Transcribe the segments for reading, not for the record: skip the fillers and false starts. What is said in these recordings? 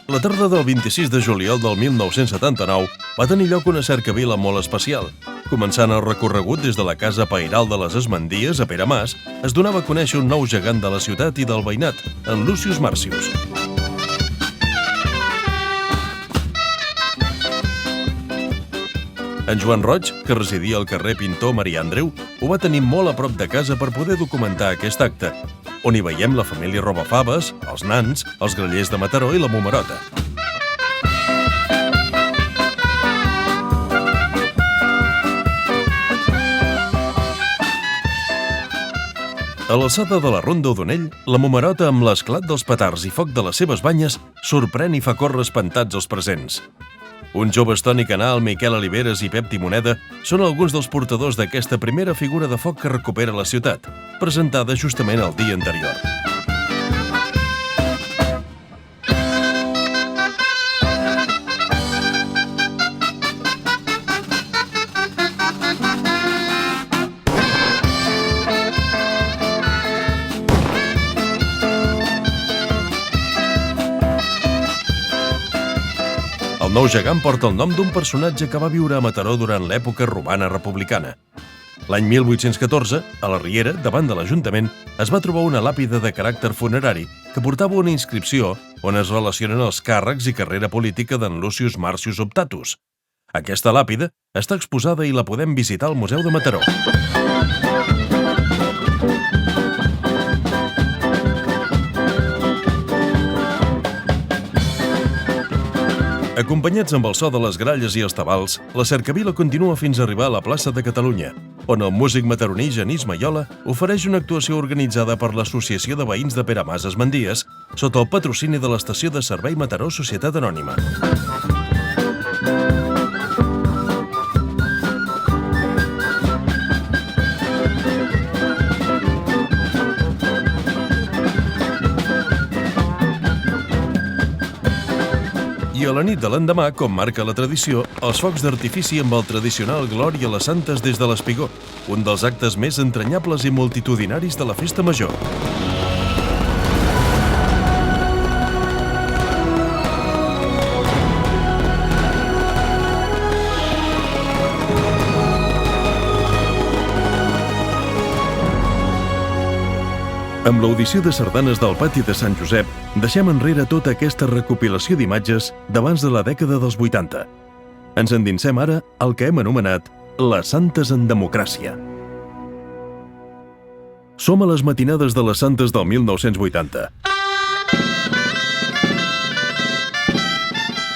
La tarda del 26 de juliol del 1979 va tenir lloc una cercavila molt especial. Començant el recorregut des de la casa pairal de les Esmendies a Pere-Mas, es donava a conèixer un nou gegant de la ciutat i del veïnat, en Lucius Marcius. En Joan Roig, que residia al carrer Pintor Maria Andreu, ho va tenir molt a prop de casa per poder documentar aquest acte, on hi veiem la família Robafaves, els nans, els grallers de Mataró i la Momerota. A l'alçada de la Ronda O'Donnell, la Momerota, amb l'esclat dels petards i foc de les seves banyes, sorprèn i fa córrer espantats els presents. Un joves Toni Canal, Miquel Oliveres i Pep Timoneda són alguns dels portadors d'aquesta primera figura de foc que recupera la ciutat, presentada justament el dia anterior. El nou gegant porta el nom d'un personatge que va viure a Mataró durant l'època romana republicana. L'any 1814, a la Riera, davant de l'Ajuntament, es va trobar una làpida de caràcter funerari que portava una inscripció on es relacionen els càrrecs i carrera política d'en Lucius Marcius Optatus. Aquesta làpida està exposada i la podem visitar al Museu de Mataró. Acompanyats amb el so de les gralles i els tabals, la cercavila continua fins a arribar a la plaça de Catalunya, on el músic mataroní Genís Maiola ofereix una actuació organitzada per l'Associació de Veïns de Pere-Mas Esmendies sota el patrocini de l'Estació de Servei Mataró Societat Anònima. I a la nit de l'endemà, com marca la tradició, els focs d'artifici amb el tradicional Glòria a les Santes des de l'Espigó, un dels actes més entranyables i multitudinaris de la Festa Major. Amb l'audició de sardanes del pati de Sant Josep, deixem enrere tota aquesta recopilació d'imatges d'abans de la dècada dels 80. Ens endinsem ara al que hem anomenat les Santes en democràcia. Som a les matinades de les Santes del 1980.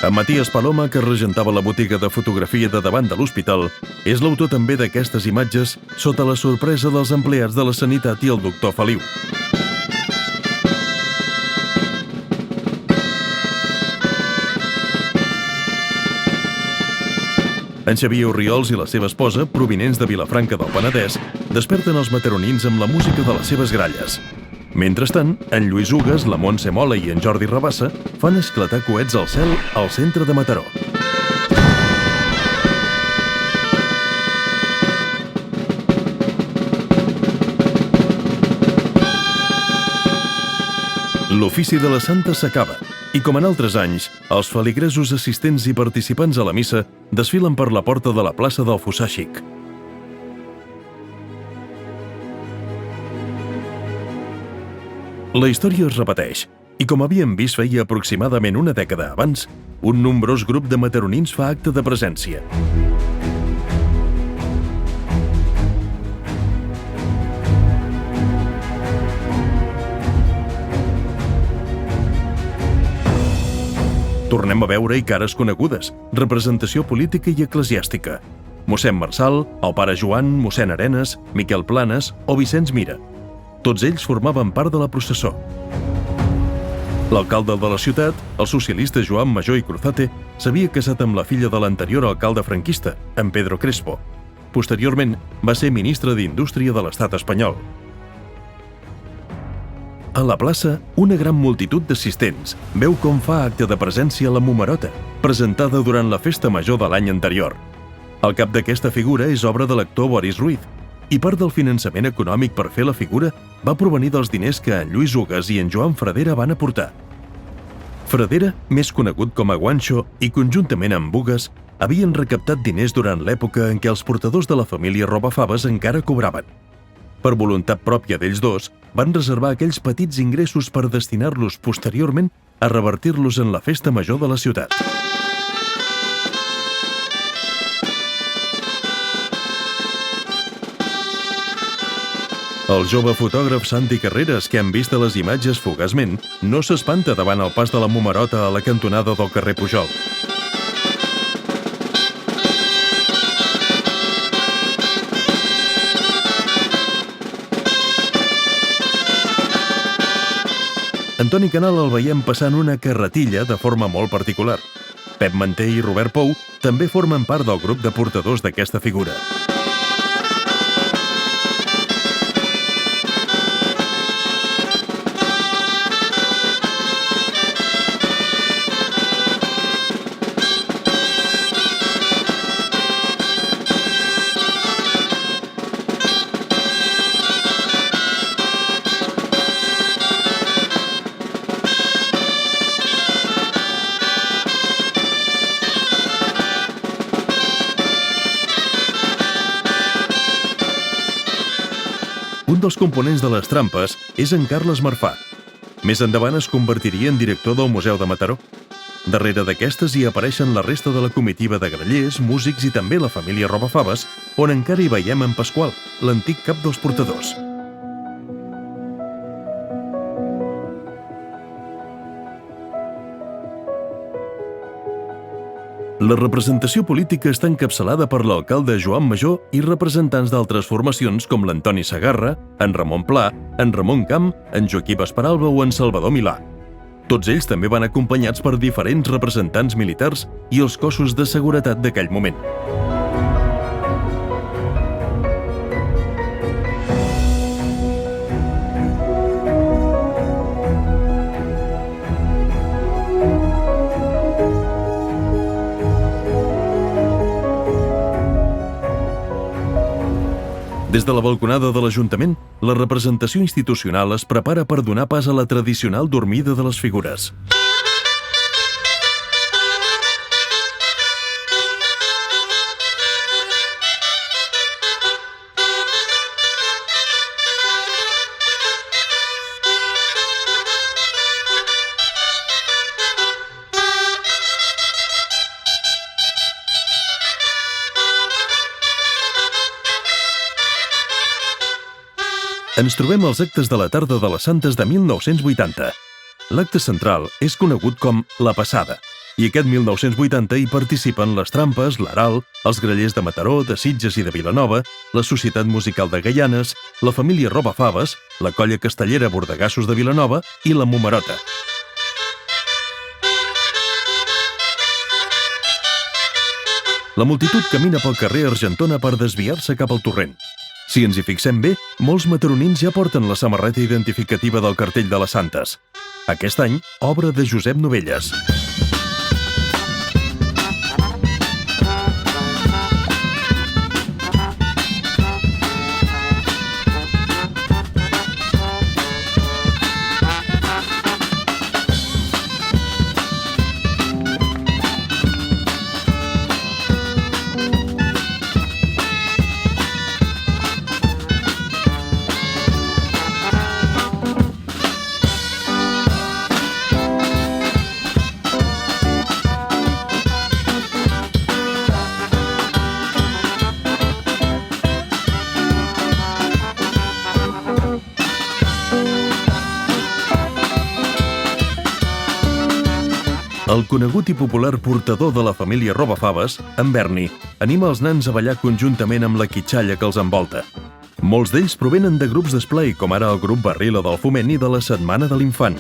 En Matías Paloma, que regentava la botiga de fotografia de davant de l'hospital, és l'autor també d'aquestes imatges sota la sorpresa dels empleats de la Sanitat i el doctor Feliu. En Xavier Orriols i la seva esposa, provinents de Vilafranca del Penedès, desperten els mataronins amb la música de les seves gralles. Mentrestant, en Lluís Ugues, la Montse Mola i en Jordi Rabassa fan esclatar coets al cel al centre de Mataró. L'ofici de la Santa s'acaba i, com en altres anys, els feligresos assistents i participants a la missa desfilen per la porta de la plaça del Fossar Xic. La història es repeteix, i com havíem vist feia aproximadament una dècada abans, un nombrós grup de mataronins fa acte de presència. Tornem a veure-hi cares conegudes, representació política i eclesiàstica. Mossèn Marçal, el pare Joan, mossèn Arenas, Miquel Planes o Vicenç Mira. Tots ells formaven part de la processó. L'alcalde de la ciutat, el socialista Joan Majó i Cruzate, s'havia casat amb la filla de l'anterior alcalde franquista, en Pedro Crespo. Posteriorment, va ser ministre d'Indústria de l'Estat espanyol. A la plaça, una gran multitud d'assistents veu com fa acte de presència la Momerota, presentada durant la festa major de l'any anterior. El cap d'aquesta figura és obra de l'actor Boris Ruiz. i part del finançament econòmic per fer la figura va provenir dels diners que en Lluís Ugas i en Joan Fradera van aportar. Fradera, més conegut com a Guanxo, i conjuntament amb Ugas, havien recaptat diners durant l'època en què els portadors de la família Robafaves encara cobraven. Per voluntat pròpia d'ells dos, van reservar aquells petits ingressos per destinar-los posteriorment a revertir-los en la festa major de la ciutat. El jove fotògraf Santi Carreras, que hem vist a les imatges fugaçment, no s'espanta davant el pas de la Momerota a la cantonada del carrer Pujol. Antoni Canal el veiem passant una carretilla de forma molt particular. Pep Manté i Robert Pou també formen part del grup de portadors d'aquesta figura. Un dels components de les trampes és en Carles Marfà. Més endavant es convertiria en director del Museu de Mataró. Darrere d'aquestes hi apareixen la resta de la comitiva de grallers, músics i també la família Robafaves, on encara hi veiem en Pasqual, l'antic cap dels portadors. La representació política està encapçalada per l'alcalde Joan Major i representants d'altres formacions com l'Antoni Segarra, en Ramon Pla, en Ramon Camp, en Joaquim Esperalba o en Salvador Milà. Tots ells també van acompanyats per diferents representants militars i els cossos de seguretat d'aquell moment. Des de la balconada de l'Ajuntament, la representació institucional es prepara per donar pas a la tradicional dormida de les figures. Ens trobem als actes de la tarda de les Santes de 1980. L'acte central és conegut com La Passada, i aquest 1980 hi participen les Trampes, l'Aral, els grallers de Mataró, de Sitges i de Vilanova, la Societat Musical de Gaianes, la família Robafaves, la Colla Castellera Bordegassos de Vilanova i la Momerota. La multitud camina pel carrer Argentona per desviar-se cap al torrent. Si ens hi fixem bé, molts mataronins ja porten la samarreta identificativa del cartell de les Santes. Aquest any, obra de Josep Novelles. El conegut i popular portador de la família Robafaves, en Berni, anima els nans a ballar conjuntament amb la quitxalla que els envolta. Molts d'ells provenen de grups d'esplai, com ara el grup Barrila del Foment i de la Setmana de l'Infant.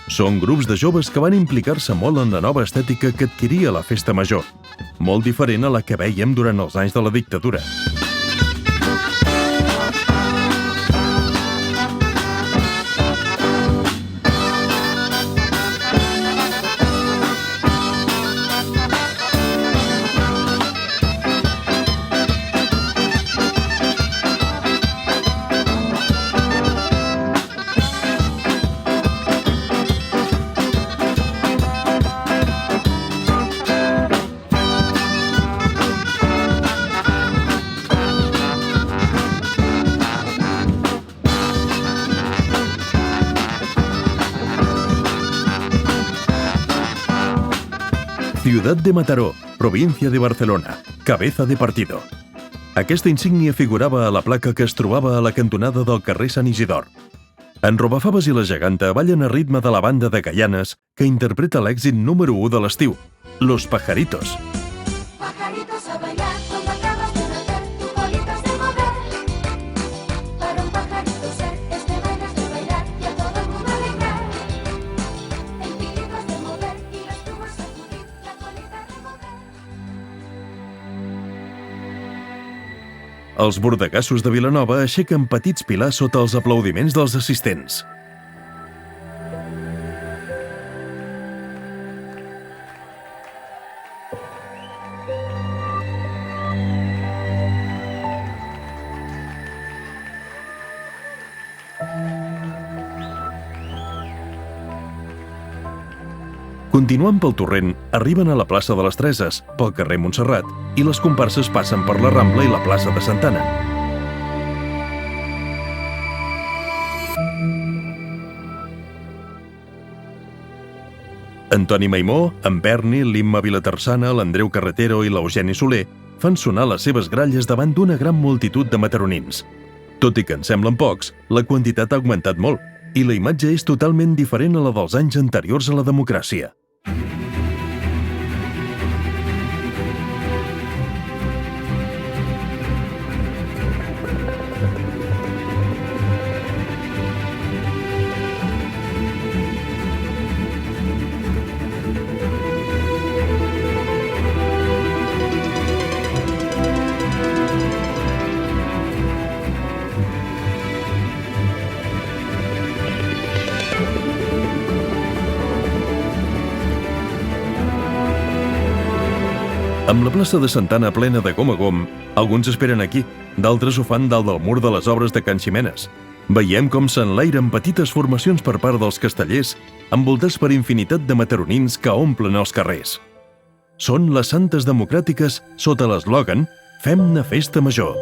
Són grups de joves que van implicar-se molt en la nova estètica que adquiria la festa major, molt diferent a la que vèiem durant els anys de la dictadura. Ciutat de Mataró, província de Barcelona, cabeza de partido. Aquesta insígnia figurava a la placa que es trobava a la cantonada del carrer Sant Isidor. En Robafaves i la Geganta ballen a ritme de la banda de Gaianes que interpreta l'èxit número 1 de l'estiu, Los Pajaritos. Pajaritos a bailar, como acabas de nacer, tu colita es de mover. Para un pajarito ser, este baile es de bailar y a todo el mundo alegrar. El piquito es de mover y las plumas sacudir, la colita de mover. Els bordegassos de Vilanova aixequen petits pilars sota els aplaudiments dels assistents. Continuant pel torrent, arriben a la plaça de les Treses, pel carrer Montserrat, i les comparses passen per la Rambla i la plaça de Santa Anna. Antoni Maimó, en Berni, l'Imma Vilaterçana, l'Andreu Carretero i l'Eugeni Soler fan sonar les seves gralles davant d'una gran multitud de mataronins. Tot i que en semblen pocs, la quantitat ha augmentat molt, i la imatge és totalment diferent a la dels anys anteriors a la democràcia. Amb la plaça de Santa Anna plena de gom a gom, alguns esperen aquí, d'altres ho fan dalt del mur de les obres de Can Ximenes. Veiem com s'enlairen petites formacions per part dels castellers, envoltats per infinitat de mataronins que omplen els carrers. Són les Santes Democràtiques sota l'eslògan «Fem-ne festa major».